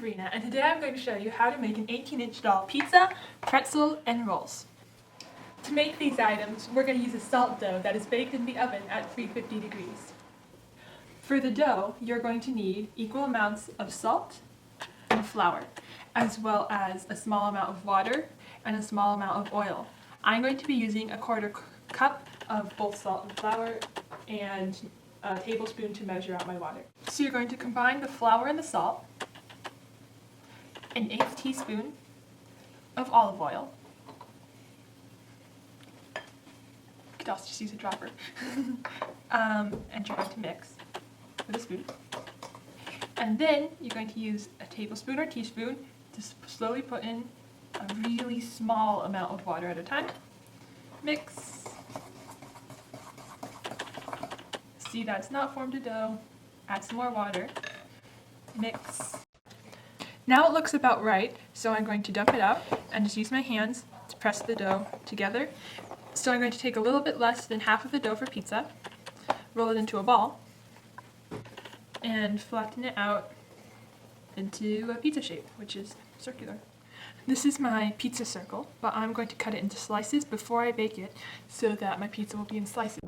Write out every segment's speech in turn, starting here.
Sabrina, and today I'm going to show you how to make an 18-inch doll pizza, pretzel, and rolls. To make these items, we're going to use a salt dough that is baked in the oven at 350 degrees. For the dough, you're going to need equal amounts of salt and flour, as well as a small amount of water and a small amount of oil. I'm going to be using a quarter cup of both salt and flour and a tablespoon to measure out my water. So you're going to combine the flour and the salt, an 1/8 teaspoon of olive oil. You could also just use a dropper. And you're going to mix with a spoon. And then you're going to use a tablespoon or teaspoon to slowly put in a really small amount of water at a time. Mix. See that it's not formed a dough. Add some more water. Mix. Now it looks about right, so I'm going to dump it out and just use my hands to press the dough together. So I'm going to take a little bit less than half of the dough for pizza, roll it into a ball, and flatten it out into a pizza shape, which is circular. This is my pizza circle, but I'm going to cut it into slices before I bake it so that my pizza will be in slices.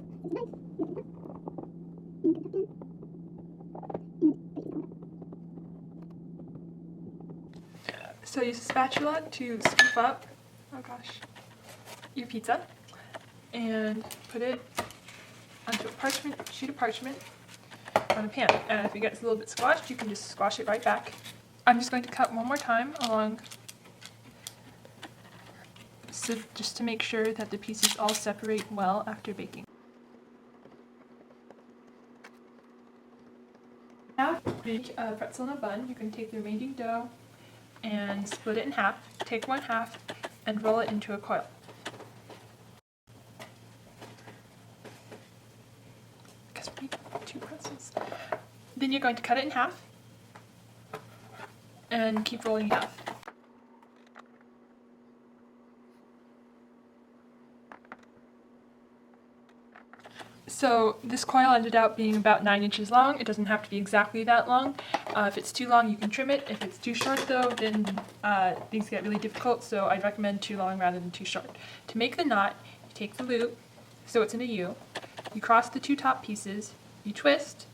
So use a spatula to scoop up, your pizza and put it onto a sheet of parchment on a pan. And if it gets a little bit squashed, you can just squash it right back. I'm just going to cut one more time along, so just to make sure that the pieces all separate well after baking. Now, to make a pretzel in a bun, you can take the remaining dough and split it in half. Take one half and roll it into a coil. Because we need 2 pretzels. Then you're going to cut it in half and keep rolling in half. So this coil ended up being about 9 inches long. It doesn't have to be exactly that long. If it's too long, you can trim it. If it's too short though, then things get really difficult, so I'd recommend too long rather than too short. To make the knot, you take the loop, so it's in a U, you cross the 2 top pieces, you twist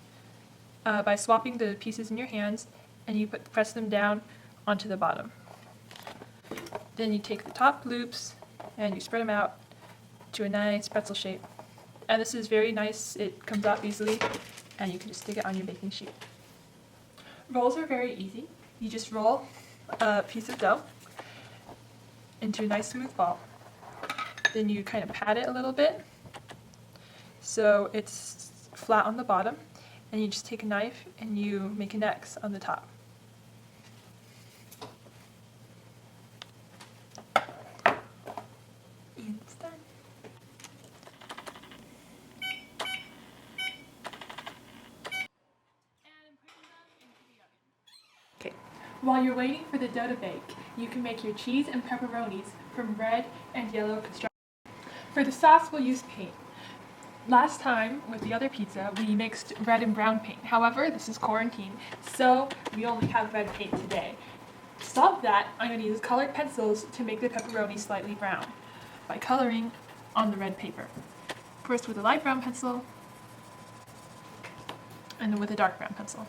by swapping the pieces in your hands, and you press them down onto the bottom. Then you take the top loops and you spread them out to a nice pretzel shape. And this is very nice, it comes off easily, and you can just stick it on your baking sheet. Rolls are very easy. You just roll a piece of dough into a nice smooth ball. Then you kind of pat it a little bit so it's flat on the bottom, and you just take a knife and you make an X on the top. And it's done. While you're waiting for the dough to bake, you can make your cheese and pepperonis from red and yellow construction. For the sauce, we'll use paint. Last time, with the other pizza, we mixed red and brown paint. However, this is quarantine, so we only have red paint today. To solve that, I'm going to use colored pencils to make the pepperoni slightly brown by coloring on the red paper. First with a light brown pencil, and then with a dark brown pencil.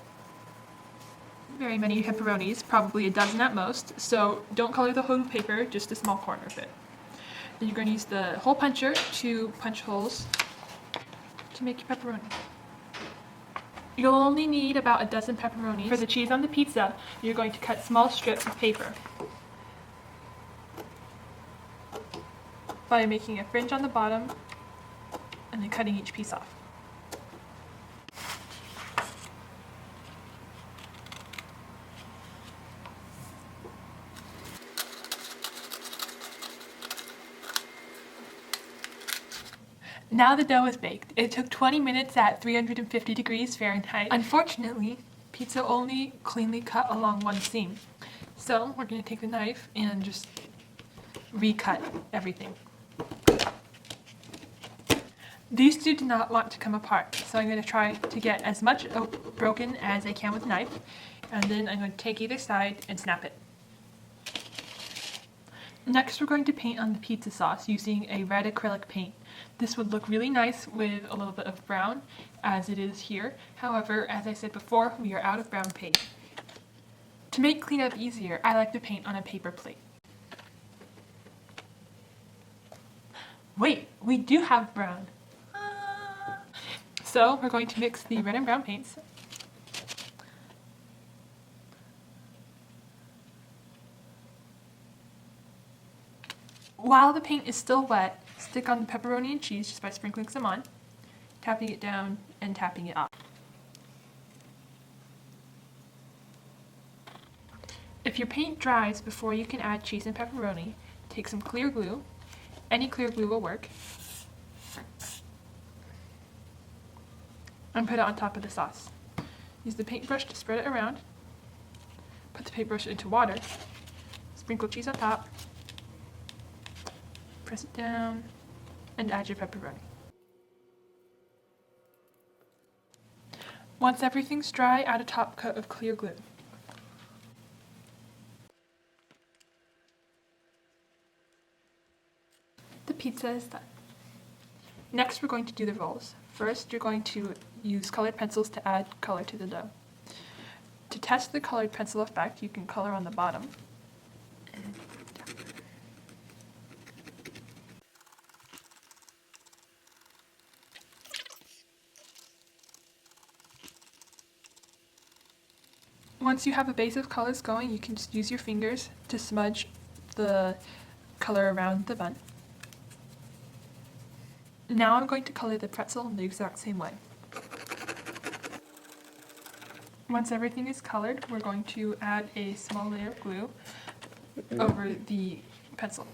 Very many pepperonis, probably a dozen at most, so don't color the whole paper, just a small corner of it. Then you're going to use the hole puncher to punch holes to make your pepperoni. You'll only need about a dozen pepperonis. For the cheese on the pizza, you're going to cut small strips of paper by making a fringe on the bottom and then cutting each piece off. Now the dough is baked. It took 20 minutes at 350 degrees Fahrenheit. Unfortunately, pizza only cleanly cut along one seam. So we're going to take the knife and just recut everything. These two do not want to come apart, so I'm going to try to get as much broken as I can with a knife And then I'm going to take either side and snap it. Next, we're going to paint on the pizza sauce using a red acrylic paint. This would look really nice with a little bit of brown, as it is here. However, as I said before, we are out of brown paint. To make cleanup easier, I like to paint on a paper plate. Wait, we do have brown. So we're going to mix the red and brown paints. While the paint is still wet, stick on the pepperoni and cheese just by sprinkling some on, tapping it down and tapping it off. If your paint dries before you can add cheese and pepperoni, take some clear glue. Any clear glue will work. And put it on top of the sauce. Use the paintbrush to spread it around. Put the paintbrush into water. Sprinkle cheese on top. Press it down and add your pepperoni. Once everything's dry, add a top coat of clear glue. The pizza is done. Next, we're going to do the rolls. First, you're going to use colored pencils to add color to the dough. To test the colored pencil effect, you can color on the bottom. Once you have a base of colors going, you can just use your fingers to smudge the color around the bun. Now I'm going to color the pretzel in the exact same way. Once everything is colored, we're going to add a small layer of glue over the pencil.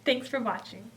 Thanks for watching.